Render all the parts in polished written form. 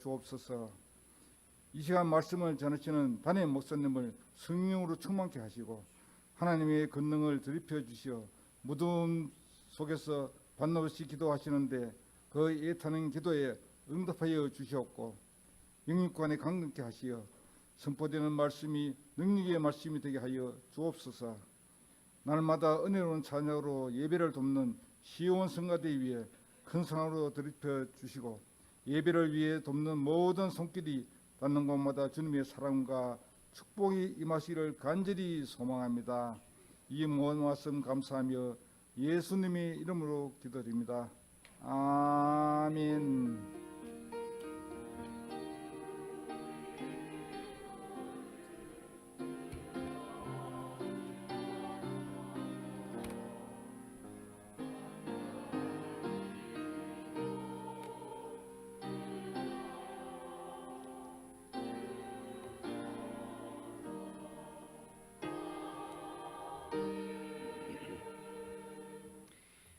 주옵소서. 이 시간 말씀을 전하시는 담임 목사님을 성령으로 충만케 하시고 하나님의 권능을 드리펴 주시어 무덤 속에서 반없이 기도하시는데 그 애타는 기도에 응답하여 주시옵고 영육간에 강건케 하시어 선포되는 말씀이 능력의 말씀이 되게 하여 주옵소서. 날마다 은혜로운 찬양으로 예배를 돕는 시온 성가대 위에 큰 상으로 드리펴 주시고 예배를 위해 돕는 모든 손길이 닿는 곳마다 주님의 사랑과 축복이 임하시기를 간절히 소망합니다. 이 모든 말씀 감사하며 예수님의 이름으로 기도드립니다. 아멘.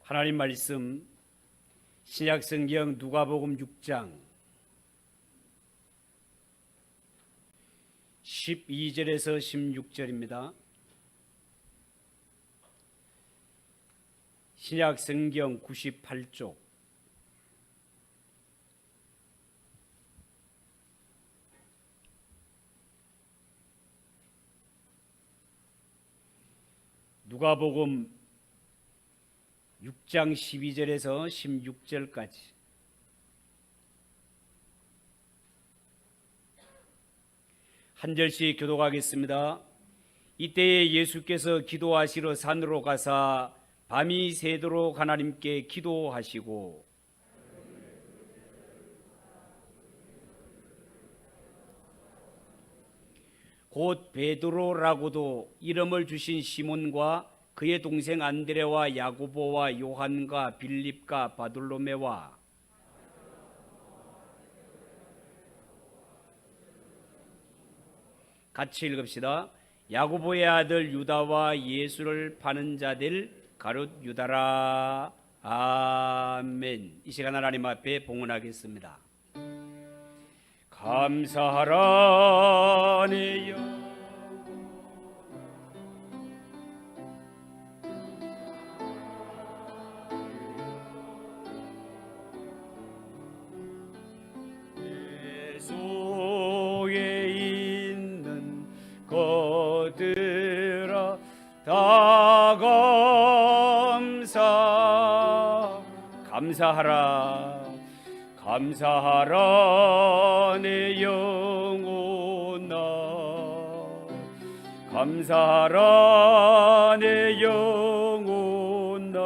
하나님 말씀 신약성경 누가복음 6장 12절에서 16절입니다. 신약성경 98쪽 누가복음 6장 12절에서 16절까지 한 절씩 교독하겠습니다. 이때에 예수께서 기도하시러 산으로 가사 밤이 새도록 하나님께 기도하시고 곧 베드로라고도 이름을 주신 시몬과 그의 동생 안드레와 야고보와 요한과 빌립과 바돌로메와 같이 읽읍시다. 야고보의 아들 유다와 예수를 파는 자들 가룟 유다라. 아멘. 이 시간 하나님 앞에 봉헌하겠습니다. 감사하라 내 영 것들아 다 감사하라 내 영혼아 감사하라 내 영혼아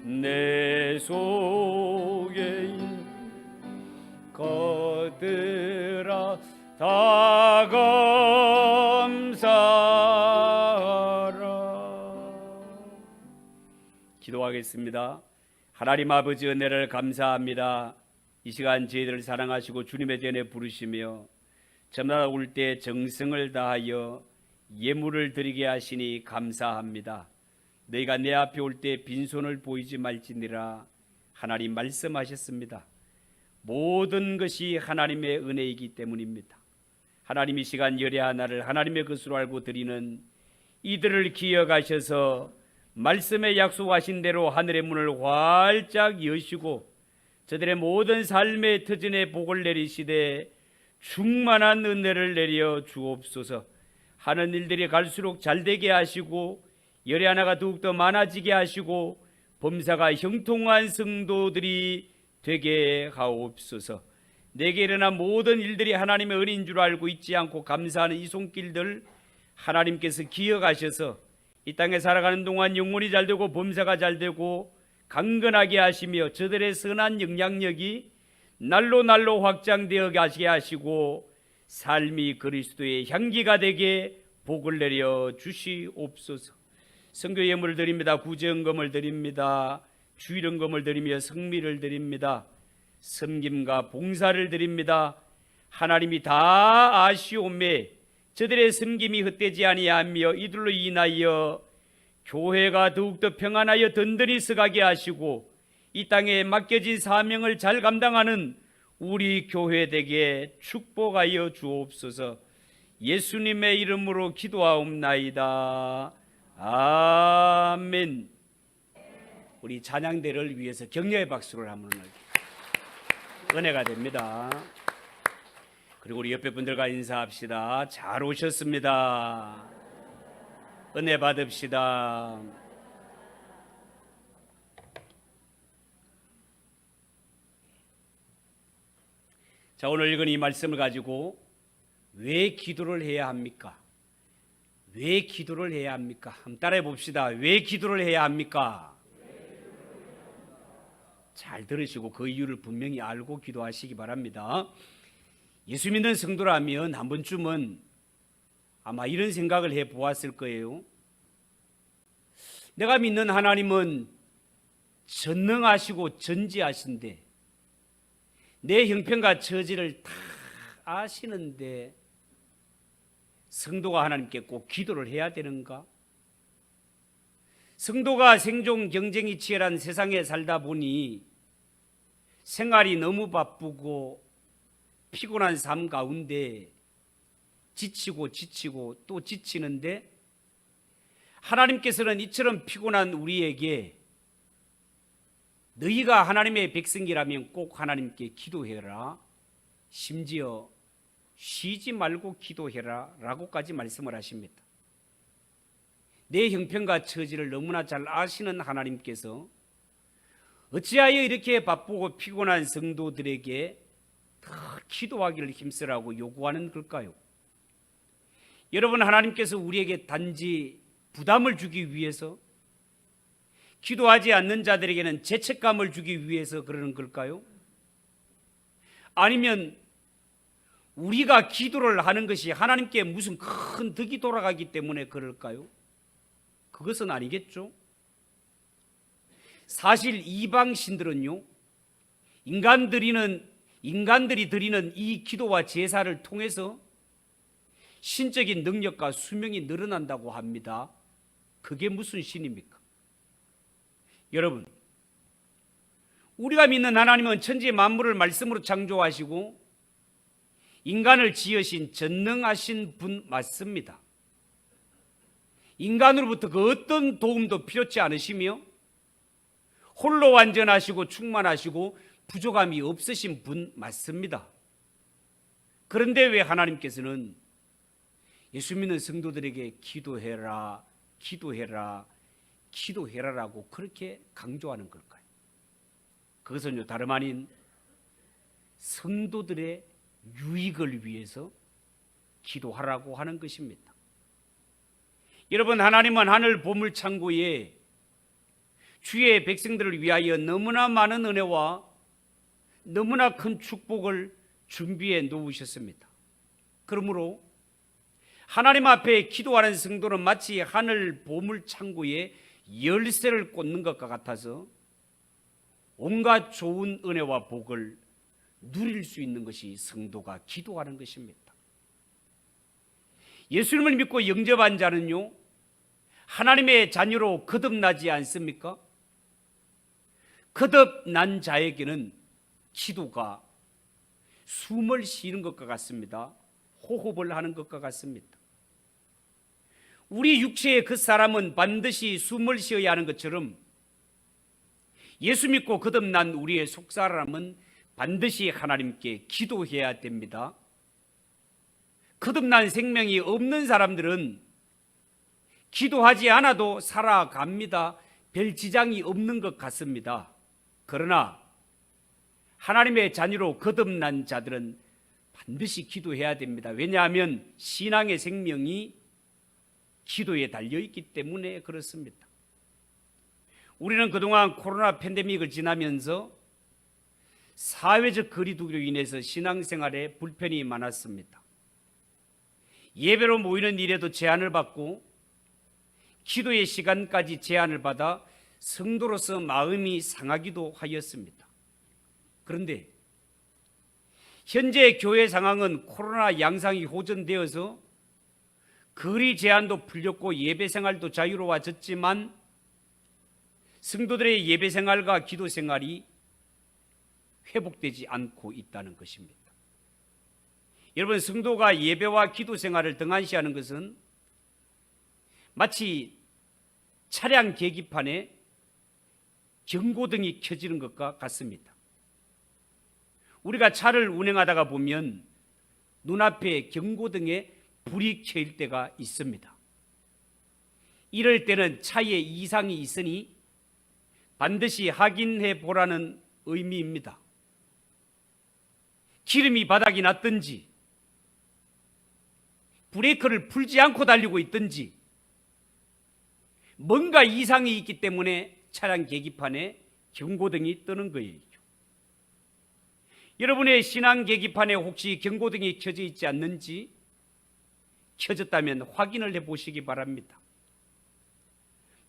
내 속에 있는 것들아 다 감사하라. 기도하겠습니다. 하나님 아버지 은혜를 감사합니다. 이 시간 저희들을 사랑하시고 주님의 전에 부르시며 저마다 올 때 정성을 다하여 예물을 드리게 하시니 감사합니다. 너희가 내 앞에 올 때 빈손을 보이지 말지니라 하나님 말씀하셨습니다. 모든 것이 하나님의 은혜이기 때문입니다. 하나님 이 시간 열의 하나를 하나님의 것으로 알고 드리는 이들을 기억하셔서 말씀에 약속하신 대로 하늘의 문을 활짝 여시고 저들의 모든 삶의 터전에 복을 내리시되 충만한 은혜를 내려 주옵소서. 하는 일들이 갈수록 잘되게 하시고 열의 하나가 더욱더 많아지게 하시고 범사가 형통한 성도들이 되게 하옵소서. 내게 일어난 모든 일들이 하나님의 은혜인 줄 알고 있지 않고 감사하는 이 손길들 하나님께서 기억하셔서 이 땅에 살아가는 동안 영혼이 잘되고 범사가 잘되고 강건하게 하시며 저들의 선한 영향력이 날로 확장되어 가시게 하시고 삶이 그리스도의 향기가 되게 복을 내려 주시옵소서. 선교 예물을 드립니다. 구제헌금을 드립니다. 주일헌금을 드리며 성미를 드립니다. 섬김과 봉사를 드립니다. 하나님이 다 아시오매 저들의 섬김이 헛되지 아니하며 이들로 인하여 교회가 더욱더 평안하여 든든히 서가게 하시고 이 땅에 맡겨진 사명을 잘 감당하는 우리 교회 되게 축복하여 주옵소서. 예수님의 이름으로 기도하옵나이다. 아멘. 우리 찬양대를 위해서 격려의 박수를 한번 은혜가 됩니다. 그리고 우리 옆에 분들과 인사합시다. 잘 오셨습니다. 은혜 받읍시다. 자, 오늘 읽은 이 말씀을 가지고 왜 기도를 해야 합니까? 왜 기도를 해야 합니까? 한번 따라해 봅시다. 왜 기도를 해야 합니까? 잘 들으시고 그 이유를 분명히 알고 기도하시기 바랍니다. 예수 믿는 성도라면 한 번쯤은 아마 이런 생각을 해 보았을 거예요. 내가 믿는 하나님은 전능하시고 전지하신데 내 형편과 처지를 다 아시는데 성도가 하나님께 꼭 기도를 해야 되는가? 성도가 생존 경쟁이 치열한 세상에 살다 보니 생활이 너무 바쁘고 피곤한 삶 가운데 지치고 또 지치는데 하나님께서는 이처럼 피곤한 우리에게 너희가 하나님의 백성이라면 꼭 하나님께 기도해라, 심지어 쉬지 말고 기도해라 라고까지 말씀을 하십니다. 내 형편과 처지를 너무나 잘 아시는 하나님께서 어찌하여 이렇게 바쁘고 피곤한 성도들에게 더 기도하기를 힘쓰라고 요구하는 걸까요? 여러분, 하나님께서 우리에게 단지 부담을 주기 위해서, 기도하지 않는 자들에게는 죄책감을 주기 위해서 그러는 걸까요? 아니면 우리가 기도를 하는 것이 하나님께 무슨 큰 덕이 돌아가기 때문에 그럴까요? 그것은 아니겠죠. 사실 이방 신들은요, 인간들이 드리는 이 기도와 제사를 통해서 신적인 능력과 수명이 늘어난다고 합니다. 그게 무슨 신입니까? 여러분, 우리가 믿는 하나님은 천지 만물을 말씀으로 창조하시고 인간을 지으신 전능하신 분 맞습니다. 인간으로부터 그 어떤 도움도 필요치 않으시며 홀로 완전하시고 충만하시고 부족함이 없으신 분 맞습니다. 그런데 왜 하나님께서는 예수 믿는 성도들에게 기도해라, 기도해라, 기도해라라고 그렇게 강조하는 걸까요? 그것은요, 다름 아닌 성도들의 유익을 위해서 기도하라고 하는 것입니다. 여러분, 하나님은 하늘 보물 창고에 주의 백성들을 위하여 너무나 많은 은혜와 너무나 큰 축복을 준비해 놓으셨습니다. 그러므로 하나님 앞에 기도하는 성도는 마치 하늘 보물 창고에 열쇠를 꽂는 것과 같아서 온갖 좋은 은혜와 복을 누릴 수 있는 것이 성도가 기도하는 것입니다. 예수님을 믿고 영접한 자는요, 하나님의 자녀로 거듭나지 않습니까? 거듭난 자에게는 기도가 숨을 쉬는 것과 같습니다. 호흡을 하는 것과 같습니다. 우리 육체의 그 사람은 반드시 숨을 쉬어야 하는 것처럼 예수 믿고 거듭난 우리의 속사람은 반드시 하나님께 기도해야 됩니다. 거듭난 생명이 없는 사람들은 기도하지 않아도 살아갑니다. 별 지장이 없는 것 같습니다. 그러나 하나님의 자녀로 거듭난 자들은 반드시 기도해야 됩니다. 왜냐하면 신앙의 생명이 기도에 달려있기 때문에 그렇습니다. 우리는 그동안 코로나 팬데믹을 지나면서 사회적 거리두기로 인해서 신앙생활에 불편이 많았습니다. 예배로 모이는 일에도 제한을 받고 기도의 시간까지 제한을 받아 성도로서 마음이 상하기도 하였습니다. 그런데 현재 교회 상황은 코로나 양상이 호전되어서 거리 제한도 풀렸고 예배 생활도 자유로워졌지만 성도들의 예배 생활과 기도 생활이 회복되지 않고 있다는 것입니다. 여러분, 성도가 예배와 기도 생활을 등한시하는 것은 마치 차량 계기판에 경고등이 켜지는 것과 같습니다. 우리가 차를 운행하다가 보면 눈앞에 경고등에 불이 켜일 때가 있습니다. 이럴 때는 차에 이상이 있으니 반드시 확인해 보라는 의미입니다. 기름이 바닥이 났든지 브레이크를 풀지 않고 달리고 있든지 뭔가 이상이 있기 때문에 차량 계기판에 경고등이 뜨는 거예요. 여러분의 신앙 계기판에 혹시 경고등이 켜져 있지 않는지, 켜졌다면 확인을 해보시기 바랍니다.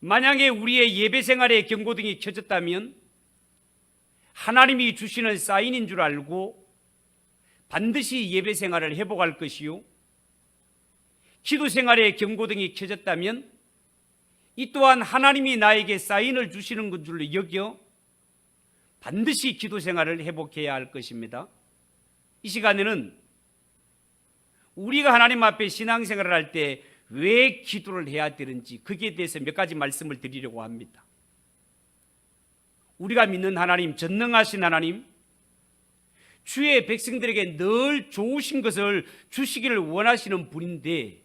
만약에 우리의 예배 생활에 경고등이 켜졌다면 하나님이 주시는 사인인 줄 알고 반드시 예배 생활을 회복할 것이요, 기도 생활에 경고등이 켜졌다면 이 또한 하나님이 나에게 사인을 주시는 것 줄로 여겨 반드시 기도 생활을 회복해야 할 것입니다. 이 시간에는 우리가 하나님 앞에 신앙생활을 할 때 왜 기도를 해야 되는지 거기에 대해서 몇 가지 말씀을 드리려고 합니다. 우리가 믿는 하나님, 전능하신 하나님, 주의 백성들에게 늘 좋으신 것을 주시기를 원하시는 분인데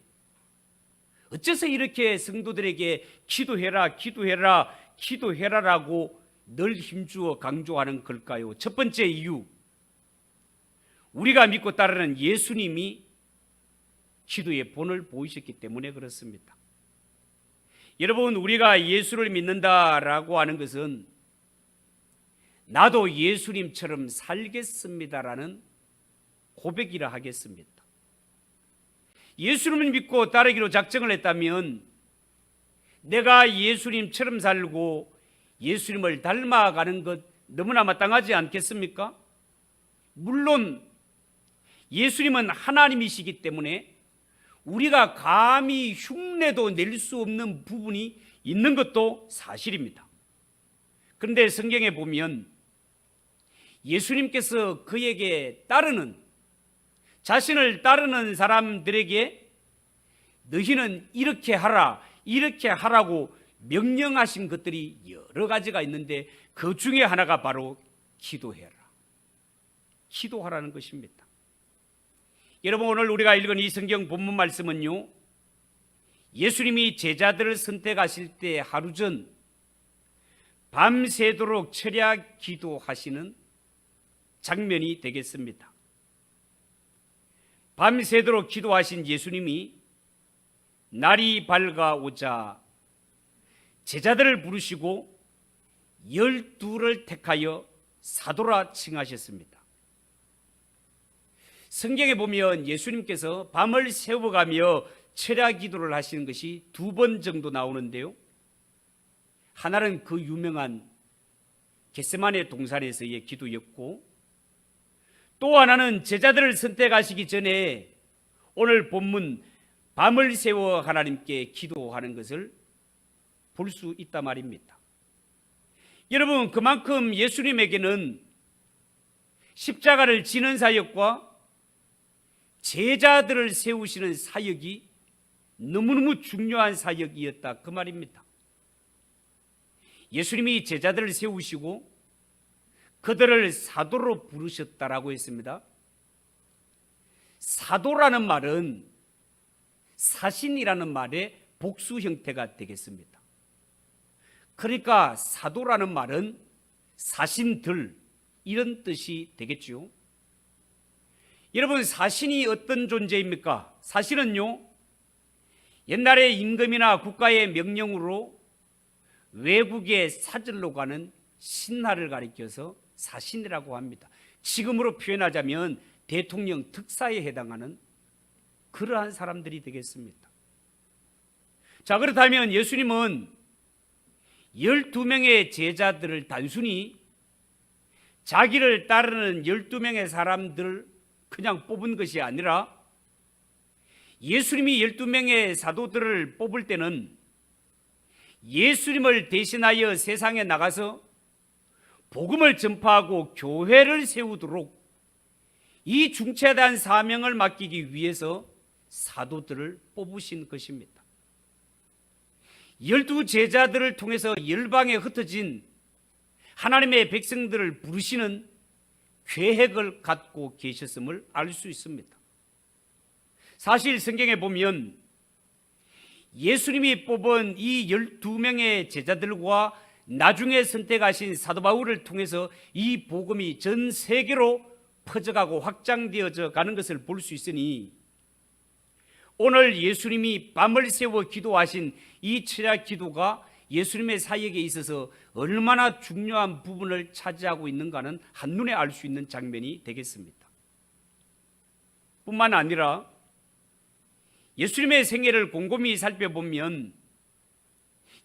어째서 이렇게 성도들에게 기도해라, 기도해라, 기도해라라고 늘 힘주어 강조하는 걸까요? 첫 번째 이유, 우리가 믿고 따르는 예수님이 기도의 본을 보이셨기 때문에 그렇습니다. 여러분, 우리가 예수를 믿는다라고 하는 것은 나도 예수님처럼 살겠습니다라는 고백이라 하겠습니다. 예수님을 믿고 따르기로 작정을 했다면 내가 예수님처럼 살고 예수님을 닮아가는 것 너무나 마땅하지 않겠습니까? 물론 예수님은 하나님이시기 때문에 우리가 감히 흉내도 낼 수 없는 부분이 있는 것도 사실입니다. 그런데 성경에 보면 예수님께서 그에게 따르는, 자신을 따르는 사람들에게 너희는 이렇게 하라, 이렇게 하라고 명령하신 것들이 여러 가지가 있는데 그 중에 하나가 바로 기도해라, 기도하라는 것입니다. 여러분, 오늘 우리가 읽은 이 성경 본문 말씀은요, 예수님이 제자들을 선택하실 때 하루 전 밤새도록 철야 기도하시는 장면이 되겠습니다. 밤새도록 기도하신 예수님이 날이 밝아오자 제자들을 부르시고 12를 택하여 사도라 칭하셨습니다. 성경에 보면 예수님께서 밤을 새워가며 철야 기도를 하시는 것이 2번 정도 나오는데요, 하나는 그 유명한 겟세마네 동산에서의 기도였고, 또 하나는 제자들을 선택하시기 전에 오늘 본문 밤을 새워 하나님께 기도하는 것을 볼 수 있단 말입니다. 여러분, 그만큼 예수님에게는 십자가를 지는 사역과 제자들을 세우시는 사역이 너무너무 중요한 사역이었다, 그 말입니다. 예수님이 제자들을 세우시고 그들을 사도로 부르셨다라고 했습니다. 사도라는 말은 사신이라는 말의 복수 형태가 되겠습니다. 그러니까 사도라는 말은 사신들, 이런 뜻이 되겠죠. 여러분, 사신이 어떤 존재입니까? 사신은요, 옛날에 임금이나 국가의 명령으로 외국에 사절로 가는 신하를 가리켜서 사신이라고 합니다. 지금으로 표현하자면 대통령 특사에 해당하는 그러한 사람들이 되겠습니다. 자, 그렇다면 예수님은 12명의 제자들을 단순히 자기를 따르는 12명의 사람들을 그냥 뽑은 것이 아니라 예수님이 12명의 사도들을 뽑을 때는 예수님을 대신하여 세상에 나가서 복음을 전파하고 교회를 세우도록 이 중차대한 사명을 맡기기 위해서 사도들을 뽑으신 것입니다. 12 제자들을 통해서 열방에 흩어진 하나님의 백성들을 부르시는 계획을 갖고 계셨음을 알 수 있습니다. 사실 성경에 보면 예수님이 뽑은 이 12명의 제자들과 나중에 선택하신 사도 바울을 통해서 이 복음이 전 세계로 퍼져가고 확장되어져 가는 것을 볼 수 있으니 오늘 예수님이 밤을 새워 기도하신 이 철야 기도가 예수님의 사역에 있어서 얼마나 중요한 부분을 차지하고 있는가는 한눈에 알 수 있는 장면이 되겠습니다. 뿐만 아니라 예수님의 생애를 곰곰이 살펴보면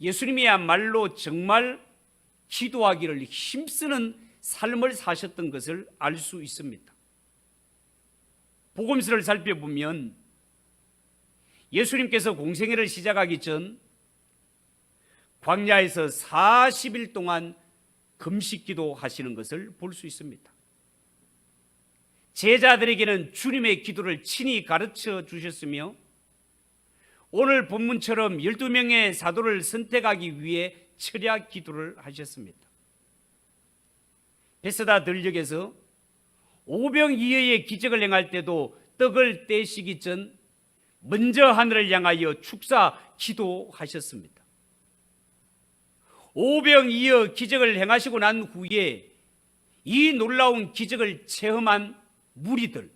예수님이야말로 정말 기도하기를 힘쓰는 삶을 사셨던 것을 알 수 있습니다. 복음서를 살펴보면 예수님께서 공생애를 시작하기 전 광야에서 40일 동안 금식기도 하시는 것을 볼 수 있습니다. 제자들에게는 주님의 기도를 친히 가르쳐 주셨으며 오늘 본문처럼 12명의 사도를 선택하기 위해 철야 기도를 하셨습니다. 베스다 들녘에서 오병이어의 기적을 행할 때도 떡을 떼시기 전 먼저 하늘을 향하여 축사 기도하셨습니다. 오병이어 기적을 행하시고 난 후에 이 놀라운 기적을 체험한 무리들,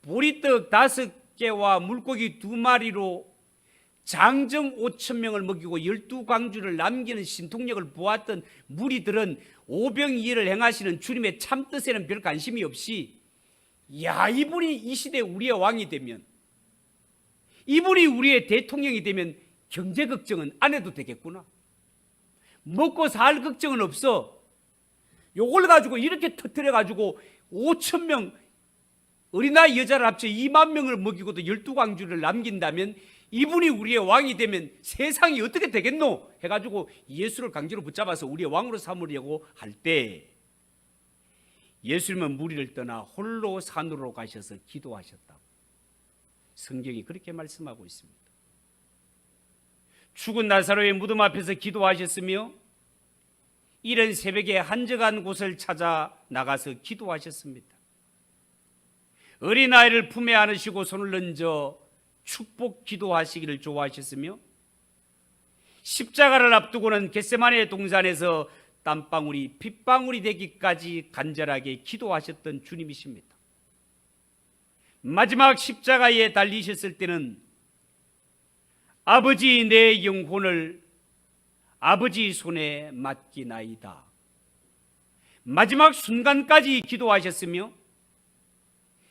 보리떡 5개와 물고기 2마리로 장정 5,000명을 먹이고 12광주를 남기는 신통력을 보았던 무리들은 오병이어를 행하시는 주님의 참뜻에는 별 관심이 없이 야, 이분이 이 시대 우리의 왕이 되면, 이분이 우리의 대통령이 되면 경제 걱정은 안 해도 되겠구나, 먹고 살 걱정은 없어, 요걸 가지고 이렇게 터뜨려 가지고 5,000명 어린아이 여자를 합쳐 2만 명을 먹이고도 12광주를 남긴다면 이분이 우리의 왕이 되면 세상이 어떻게 되겠노 해가지고 예수를 강제로 붙잡아서 우리의 왕으로 삼으려고 할 때 예수님은 무리를 떠나 홀로 산으로 가셔서 기도하셨다고 성경이 그렇게 말씀하고 있습니다. 죽은 나사로의 무덤 앞에서 기도하셨으며 이른 새벽에 한적한 곳을 찾아 나가서 기도하셨습니다. 어린아이를 품에 안으시고 손을 얹어 축복 기도하시기를 좋아하셨으며 십자가를 앞두고는 겟세마네 동산에서 땀방울이 핏방울이 되기까지 간절하게 기도하셨던 주님이십니다. 마지막 십자가에 달리셨을 때는 아버지, 내 영혼을 아버지 손에 맡기나이다, 마지막 순간까지 기도하셨으며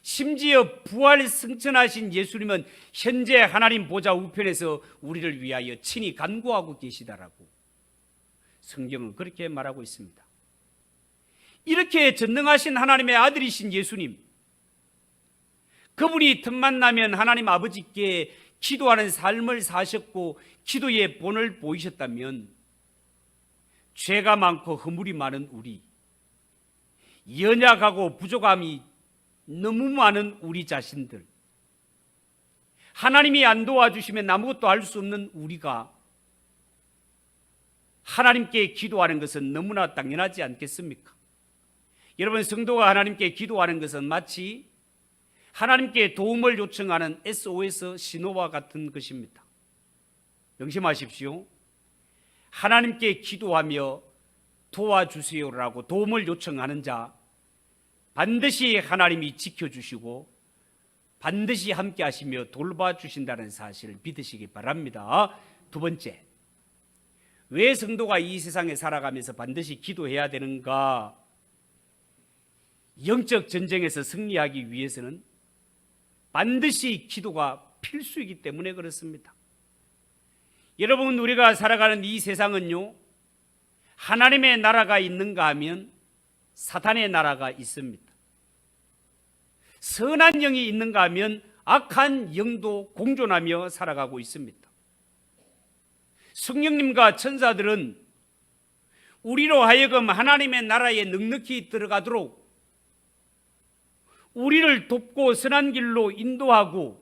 심지어 부활 승천하신 예수님은 현재 하나님 보좌 우편에서 우리를 위하여 친히 간구하고 계시다라고 성경은 그렇게 말하고 있습니다. 이렇게 전능하신 하나님의 아들이신 예수님, 그분이 틈만 나면 하나님 아버지께 기도하는 삶을 사셨고 기도의 본을 보이셨다면 죄가 많고 허물이 많은 우리, 연약하고 부족함이 너무 많은 우리 자신들, 하나님이 안 도와주시면 아무것도 할 수 없는 우리가 하나님께 기도하는 것은 너무나 당연하지 않겠습니까? 여러분, 성도가 하나님께 기도하는 것은 마치 하나님께 도움을 요청하는 SOS 신호와 같은 것입니다. 명심하십시오. 하나님께 기도하며 도와주세요라고 도움을 요청하는 자, 반드시 하나님이 지켜주시고 반드시 함께 하시며 돌봐주신다는 사실을 믿으시기 바랍니다. 두 번째, 왜 성도가 이 세상에 살아가면서 반드시 기도해야 되는가? 영적 전쟁에서 승리하기 위해서는 반드시 기도가 필수이기 때문에 그렇습니다. 여러분, 우리가 살아가는 이 세상은요, 하나님의 나라가 있는가 하면 사탄의 나라가 있습니다. 선한 영이 있는가 하면 악한 영도 공존하며 살아가고 있습니다. 성령님과 천사들은 우리로 하여금 하나님의 나라에 넉넉히 들어가도록 우리를 돕고 선한 길로 인도하고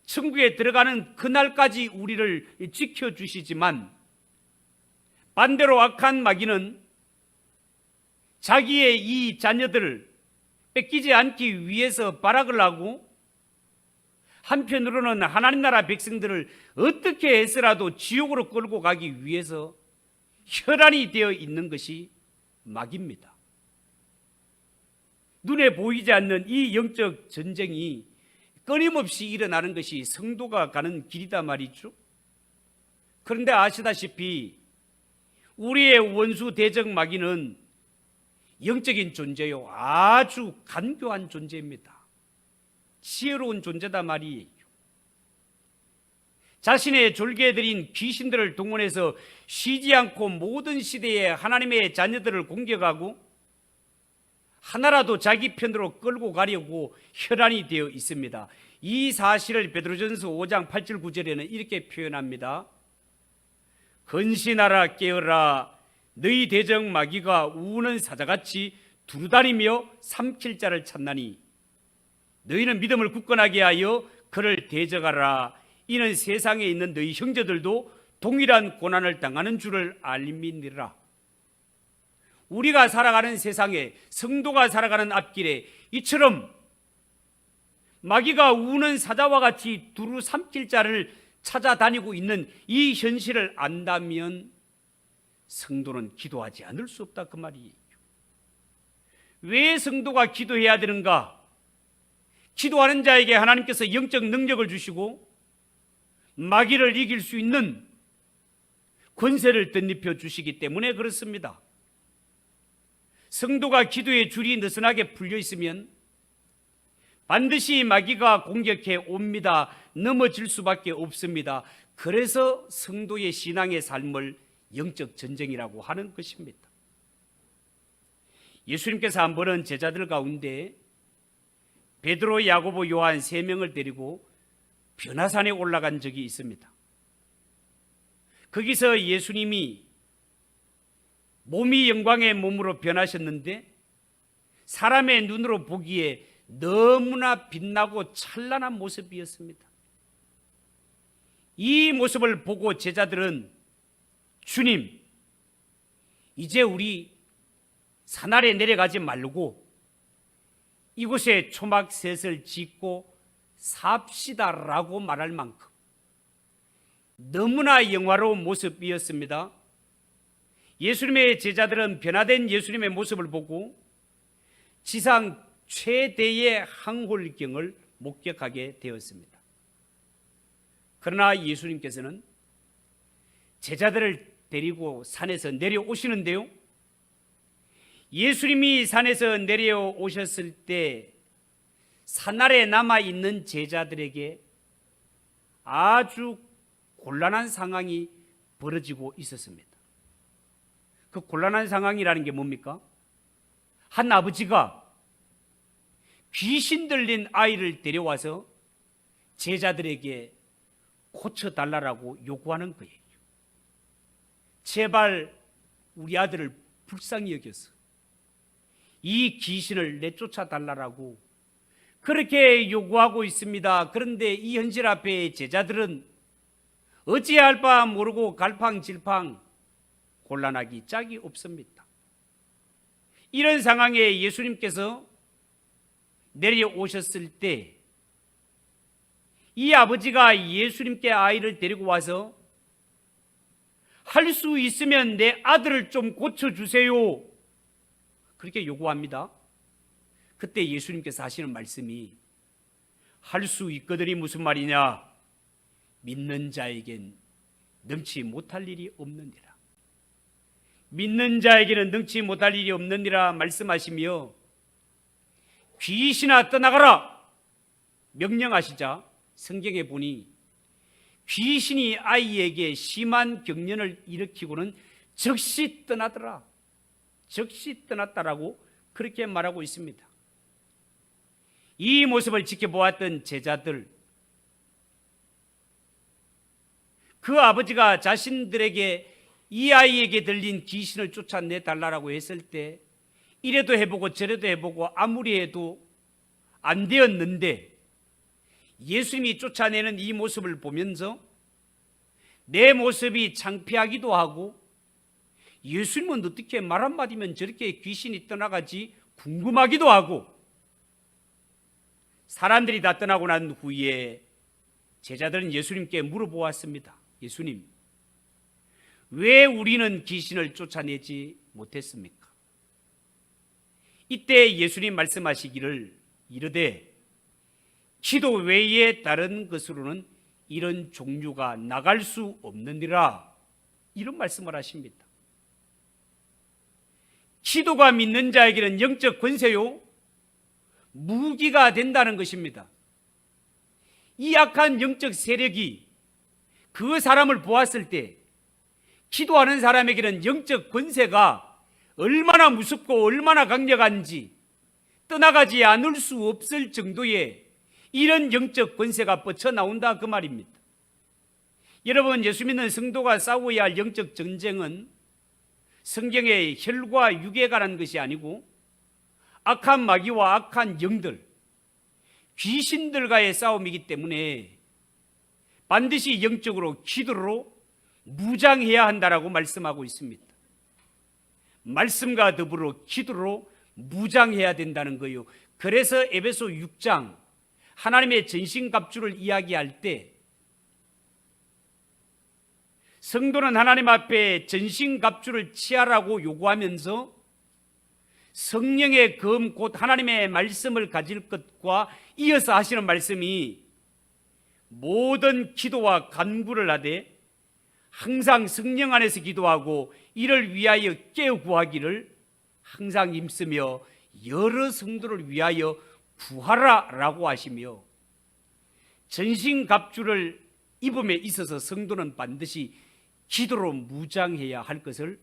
천국에 들어가는 그날까지 우리를 지켜주시지만, 반대로 악한 마귀는 자기의 이 자녀들을 뺏기지 않기 위해서 발악을 하고, 한편으로는 하나님 나라 백성들을 어떻게 해서라도 지옥으로 끌고 가기 위해서 혈안이 되어 있는 것이 마귀입니다. 눈에 보이지 않는 이 영적 전쟁이 끊임없이 일어나는 것이 성도가 가는 길이다 말이죠. 그런데 아시다시피 우리의 원수 대적 마귀는 영적인 존재요, 아주 간교한 존재입니다. 지혜로운 존재다 말이에요. 자신의 졸개들인 귀신들을 동원해서 쉬지 않고 모든 시대에 하나님의 자녀들을 공격하고 하나라도 자기 편으로 끌고 가려고 혈안이 되어 있습니다. 이 사실을 베드로전서 5장 8절 9절에는 이렇게 표현합니다. 근신하라, 깨어라. 너희 대적 마귀가 우는 사자같이 두루다니며 삼킬 자를 찾나니 너희는 믿음을 굳건하게 하여 그를 대적하라. 이는 세상에 있는 너희 형제들도 동일한 고난을 당하는 줄을 알미니라. 우리가 살아가는 세상에, 성도가 살아가는 앞길에 이처럼 마귀가 우는 사자와 같이 두루 삼킬 자를 찾아다니고 있는 이 현실을 안다면 성도는 기도하지 않을 수 없다, 그 말이에요. 왜 성도가 기도해야 되는가? 기도하는 자에게 하나님께서 영적 능력을 주시고 마귀를 이길 수 있는 권세를 덧입혀 주시기 때문에 그렇습니다. 성도가 기도의 줄이 느슨하게 풀려 있으면 반드시 마귀가 공격해 옵니다. 넘어질 수밖에 없습니다. 그래서 성도의 신앙의 삶을 영적 전쟁이라고 하는 것입니다. 예수님께서 한 번은 제자들 가운데 베드로, 야고보, 요한 3명을 데리고 변화산에 올라간 적이 있습니다. 거기서 예수님이 몸이 영광의 몸으로 변하셨는데 사람의 눈으로 보기에 너무나 빛나고 찬란한 모습이었습니다. 이 모습을 보고 제자들은 주님, 이제 우리 산 아래 내려가지 말고 이곳에 초막셋을 짓고 삽시다라고 말할 만큼 너무나 영화로운 모습이었습니다. 예수님의 제자들은 변화된 예수님의 모습을 보고 지상 최대의 항홀경을 목격하게 되었습니다. 그러나 예수님께서는 제자들을 데리고 산에서 내려오시는데요, 예수님이 산에서 내려오셨을 때 산 아래 남아있는 제자들에게 아주 곤란한 상황이 벌어지고 있었습니다. 그 곤란한 상황이라는 게 뭡니까? 한 아버지가 귀신 들린 아이를 데려와서 제자들에게 고쳐달라고 요구하는 거예요. 제발 우리 아들을 불쌍히 여겨서 이 귀신을 내쫓아달라고 그렇게 요구하고 있습니다. 그런데 이 현실 앞에 제자들은 어찌할 바 모르고 갈팡질팡 곤란하기 짝이 없습니다. 이런 상황에 예수님께서 내려오셨을 때 이 아버지가 예수님께 아이를 데리고 와서 할 수 있으면 내 아들을 좀 고쳐주세요, 그렇게 요구합니다. 그때 예수님께서 하시는 말씀이 할 수 있거든이 무슨 말이냐? 믿는 자에겐 능치 못할 일이 없느니라. 믿는 자에게는 능치 못할 일이 없느니라 말씀하시며 귀신아 떠나가라 명령하시자 성경에 보니 귀신이 아이에게 심한 경련을 일으키고는 즉시 떠나더라. 즉시 떠났다라고 그렇게 말하고 있습니다. 이 모습을 지켜보았던 제자들, 그 아버지가 자신들에게 이 아이에게 들린 귀신을 쫓아내 달라고 했을 때 이래도 해보고 저래도 해보고 아무리 해도 안 되었는데 예수님이 쫓아내는 이 모습을 보면서 내 모습이 창피하기도 하고 예수님은 어떻게 말 한마디면 저렇게 귀신이 떠나가지 궁금하기도 하고, 사람들이 다 떠나고 난 후에 제자들은 예수님께 물어보았습니다. 예수님, 왜 우리는 귀신을 쫓아내지 못했습니까? 이때 예수님 말씀하시기를 이르되 기도 외에 다른 것으로는 이런 종류가 나갈 수 없느니라, 이런 말씀을 하십니다. 기도가 믿는 자에게는 영적 권세요, 무기가 된다는 것입니다. 이 악한 영적 세력이 그 사람을 보았을 때 기도하는 사람에게는 영적 권세가 얼마나 무섭고 얼마나 강력한지 떠나가지 않을 수 없을 정도의 이런 영적 권세가 뻗쳐나온다, 그 말입니다. 여러분, 예수 믿는 성도가 싸워야 할 영적 전쟁은 성경의 혈과 육에 관한 것이 아니고 악한 마귀와 악한 영들, 귀신들과의 싸움이기 때문에 반드시 영적으로 기도로 무장해야 한다라고 말씀하고 있습니다. 말씀과 더불어 기도로 무장해야 된다는 거예요. 그래서 에베소 6장 하나님의 전신갑주를 이야기할 때 성도는 하나님 앞에 전신갑주를 취하라고 요구하면서 성령의 검 곧 하나님의 말씀을 가질 것과 이어서 하시는 말씀이 모든 기도와 간구를 하되 항상 성령 안에서 기도하고 이를 위하여 깨어 구하기를 항상 힘쓰며 여러 성도를 위하여 구하라라고 하시며, 전신갑주를 입음에 있어서 성도는 반드시 기도로 무장해야 할 것을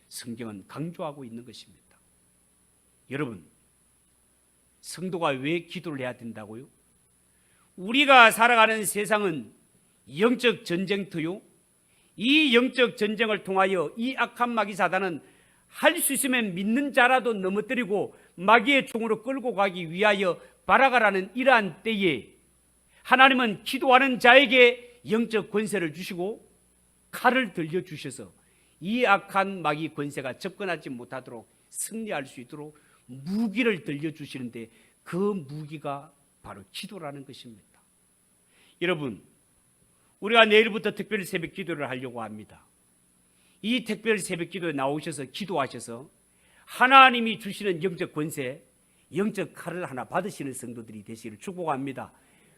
성경은 강조하고 있는 것입니다. 여러분, 성도가 왜 기도를 해야 된다고요? 우리가 살아가는 세상은 영적 전쟁터요, 이 영적 전쟁을 통하여 이 악한 마귀 사단은 할 수 있으면 믿는 자라도 넘어뜨리고 마귀의 총으로 끌고 가기 위하여 발악하라는 이러한 때에 하나님은 기도하는 자에게 영적 권세를 주시고 칼을 들려주셔서 이 악한 마귀 권세가 접근하지 못하도록 승리할 수 있도록 무기를 들려주시는데 그 무기가 바로 기도라는 것입니다. 여러분, 우리가 내일부터 특별 새벽 기도를 하려고 합니다. 이 특별 새벽 기도에 나오셔서 기도하셔서 하나님이 주시는 영적 권세, 영적 칼을 하나 받으시는 성도들이 되시기를 축복합니다.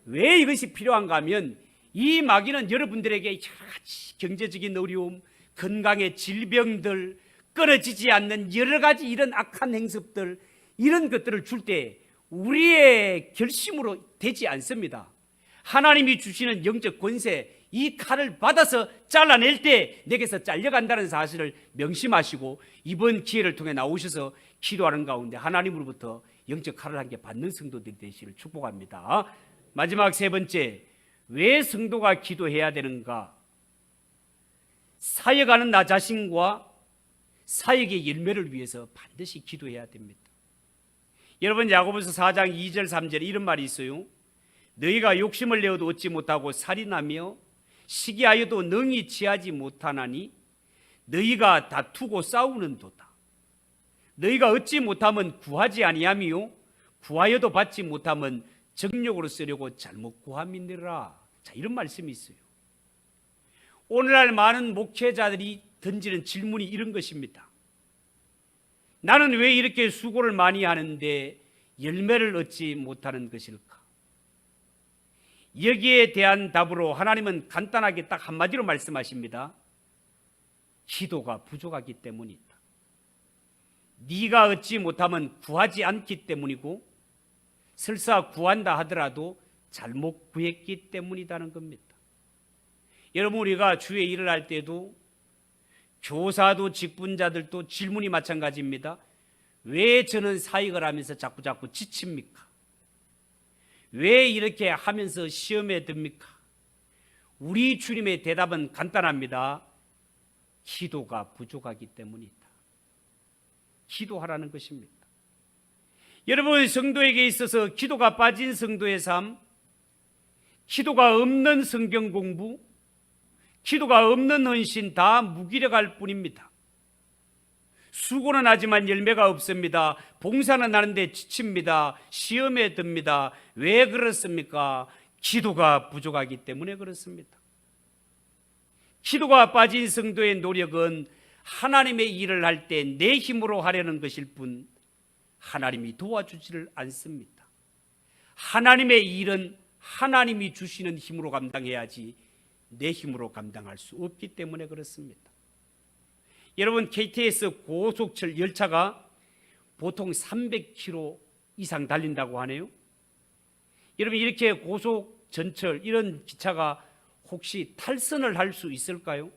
왜 이것이 필요한가 하면 이 마귀는 여러분들에게 여러 가지 경제적인 어려움, 건강의 질병들, 끊어지지 않는 여러 가지 이런 악한 행습들, 이런 것들을 줄 때 우리의 결심으로 되지 않습니다. 하나님이 주시는 영적 권세, 이 칼을 받아서 잘라낼 때 내게서 잘려간다는 사실을 명심하시고 이번 기회를 통해 나오셔서 기도하는 가운데 하나님으로부터 영적 칼을 한 개 받는 성도들이 되시기를 축복합니다. 마지막 세 번째, 왜 성도가 기도해야 되는가? 사역하는 나 자신과 사역의 열매를 위해서 반드시 기도해야 됩니다. 여러분, 야고보서 4장 2절 3절에 이런 말이 있어요. 너희가 욕심을 내어도 얻지 못하고 살인하며 시기하여도 능히 취하지 못하나니 너희가 다투고 싸우는도다. 너희가 얻지 못하면 구하지 아니하며 구하여도 받지 못하면 정욕으로 쓰려고 잘못 구함이니라. 자, 이런 말씀이 있어요. 오늘날 많은 목회자들이 던지는 질문이 이런 것입니다. 나는 왜 이렇게 수고를 많이 하는데 열매를 얻지 못하는 것일까? 여기에 대한 답으로 하나님은 간단하게 딱 한마디로 말씀하십니다. 기도가 부족하기 때문이다. 네가 얻지 못하면 구하지 않기 때문이고 설사 구한다 하더라도 잘못 구했기 때문이라는 겁니다. 여러분, 우리가 주의 일을 할 때도 교사도 직분자들도 질문이 마찬가지입니다. 왜 저는 사역을 하면서 자꾸 지칩니까? 왜 이렇게 하면서 시험에 듭니까? 우리 주님의 대답은 간단합니다. 기도가 부족하기 때문이다. 기도하라는 것입니다. 여러분, 성도에게 있어서 기도가 빠진 성도의 삶, 기도가 없는 성경 공부, 기도가 없는 헌신 다 무기력할 뿐입니다. 수고는 하지만 열매가 없습니다. 봉사는 하는데 지칩니다. 시험에 듭니다. 왜 그렇습니까? 기도가 부족하기 때문에 그렇습니다. 기도가 빠진 성도의 노력은 하나님의 일을 할 때 내 힘으로 하려는 것일 뿐 하나님이 도와주지를 않습니다. 하나님의 일은 하나님이 주시는 힘으로 감당해야지 내 힘으로 감당할 수 없기 때문에 그렇습니다. 여러분, KTX 고속철 열차가 보통 300km 이상 달린다고 하네요. 여러분, 이렇게 고속 전철 이런 기차가 혹시 탈선을 할 수 있을까요?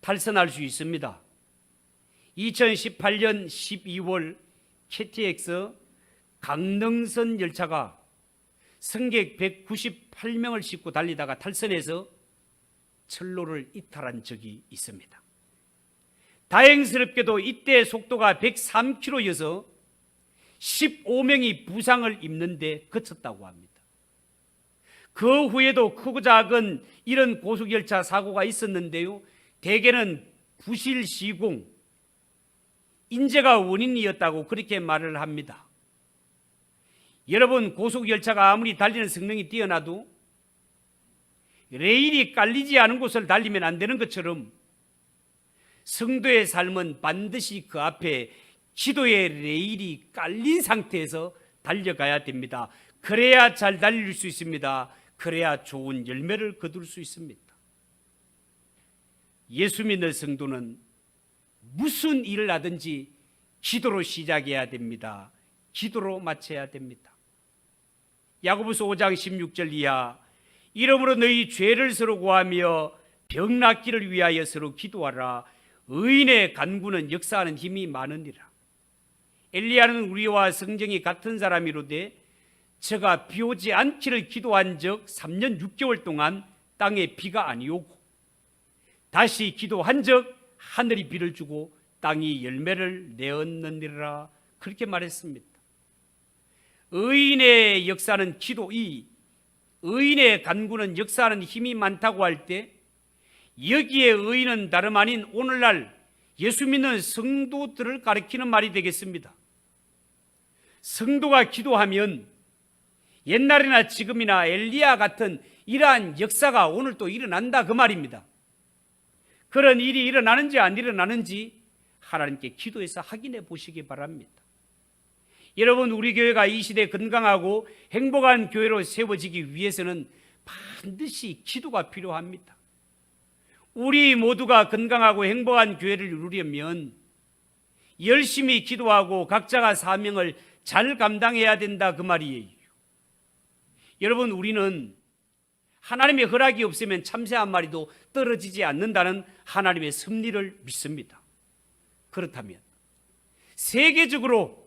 탈선할 수 있습니다. 2018년 12월 KTX 강릉선 열차가 승객 198명을 싣고 달리다가 탈선해서 철로를 이탈한 적이 있습니다. 다행스럽게도 이때 속도가 103km여서 15명이 부상을 입는데 그쳤다고 합니다. 그 후에도 크고 작은 이런 고속열차 사고가 있었는데요, 대개는 부실 시공, 인재가 원인이었다고 그렇게 말을 합니다. 여러분, 고속열차가 아무리 달리는 성능이 뛰어나도 레일이 깔리지 않은 곳을 달리면 안 되는 것처럼 성도의 삶은 반드시 그 앞에 기도의 레일이 깔린 상태에서 달려가야 됩니다. 그래야 잘 달릴 수 있습니다. 그래야 좋은 열매를 거둘 수 있습니다. 예수 믿는 성도는 무슨 일을 하든지 기도로 시작해야 됩니다. 기도로 마쳐야 됩니다. 야고보서 5장 16절 이하, 이러므로 너희 죄를 서로 구하며 병 낫기를 위하여 서로 기도하라. 의인의 간구는 역사하는 힘이 많으니라. 엘리야는 우리와 성정이 같은 사람이로되 저가 비 오지 않기를 기도한 적 3년 6개월 동안 땅에 비가 아니오고 다시 기도한 적 하늘이 비를 주고 땅이 열매를 내었느니라. 그렇게 말했습니다. 의인의 역사는 기도, 이 의인의 간구는 역사하는 힘이 많다고 할 때 여기에 의인은 다름 아닌 오늘날 예수 믿는 성도들을 가리키는 말이 되겠습니다. 성도가 기도하면 옛날이나 지금이나 엘리야 같은 이러한 역사가 오늘 또 일어난다 그 말입니다. 그런 일이 일어나는지 안 일어나는지 하나님께 기도해서 확인해 보시기 바랍니다. 여러분, 우리 교회가 이 시대에 건강하고 행복한 교회로 세워지기 위해서는 반드시 기도가 필요합니다. 우리 모두가 건강하고 행복한 교회를 이루려면 열심히 기도하고 각자가 사명을 잘 감당해야 된다 그 말이에요. 여러분, 우리는 하나님의 허락이 없으면 참새 한 마리도 떨어지지 않는다는 하나님의 섭리를 믿습니다. 그렇다면 세계적으로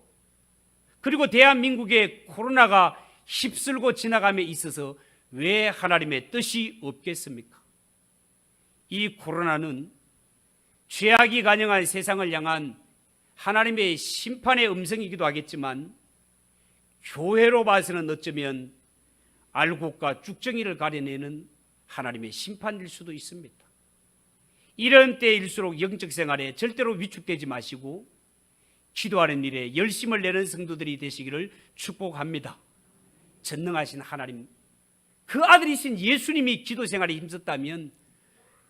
그리고 대한민국의 코로나가 휩쓸고 지나감에 있어서 왜 하나님의 뜻이 없겠습니까? 이 코로나는 죄악이 간영한 세상을 향한 하나님의 심판의 음성이기도 하겠지만 교회로 봐서는 어쩌면 알곡과 쭉정이를 가려내는 하나님의 심판일 수도 있습니다. 이런 때일수록 영적 생활에 절대로 위축되지 마시고 기도하는 일에 열심을 내는 성도들이 되시기를 축복합니다. 전능하신 하나님, 그 아들이신 예수님이 기도 생활에 힘썼다면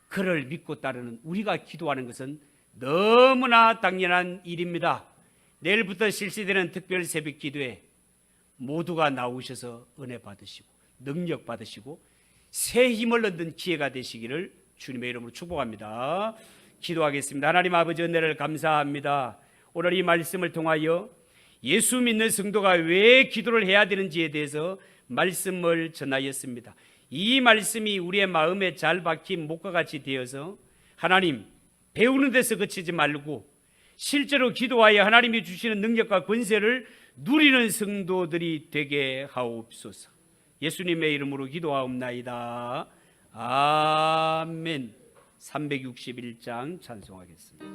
그를 믿고 따르는 우리가 기도하는 것은 너무나 당연한 일입니다. 내일부터 실시되는 특별 새벽 기도에 모두가 나오셔서 은혜 받으시고 능력 받으시고 새 힘을 얻는 기회가 되시기를 주님의 이름으로 축복합니다. 기도하겠습니다. 하나님 아버지, 은혜를 감사합니다. 오늘 이 말씀을 통하여 예수 믿는 성도가 왜 기도를 해야 되는지에 대해서 말씀을 전하였습니다. 이 말씀이 우리의 마음에 잘 박힌 목과 같이 되어서 하나님, 배우는 데서 그치지 말고 실제로 기도하여 하나님이 주시는 능력과 권세를 누리는 성도들이 되게 하옵소서. 예수님의 이름으로 기도하옵나이다. 아멘. 361장 찬송하겠습니다.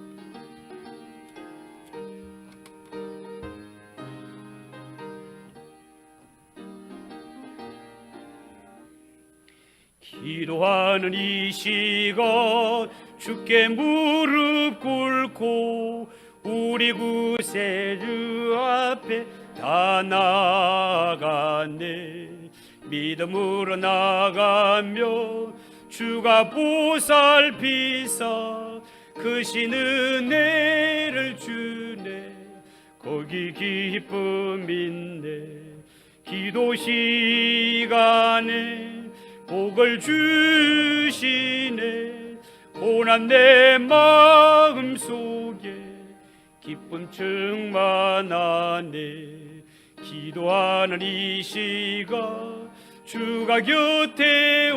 기도하는 이 시간 주께 무릎 꿇고 우리 구세주 앞에 다 나아가네. 믿음으로 나가며 주가 보살피사 크신 은혜를 주네. 거기 기쁨 있네. 기도 시간에 복을 주시네. 고난 내 마음 속에 기쁨 충만하네. 기도하는 이 시간 주가 곁에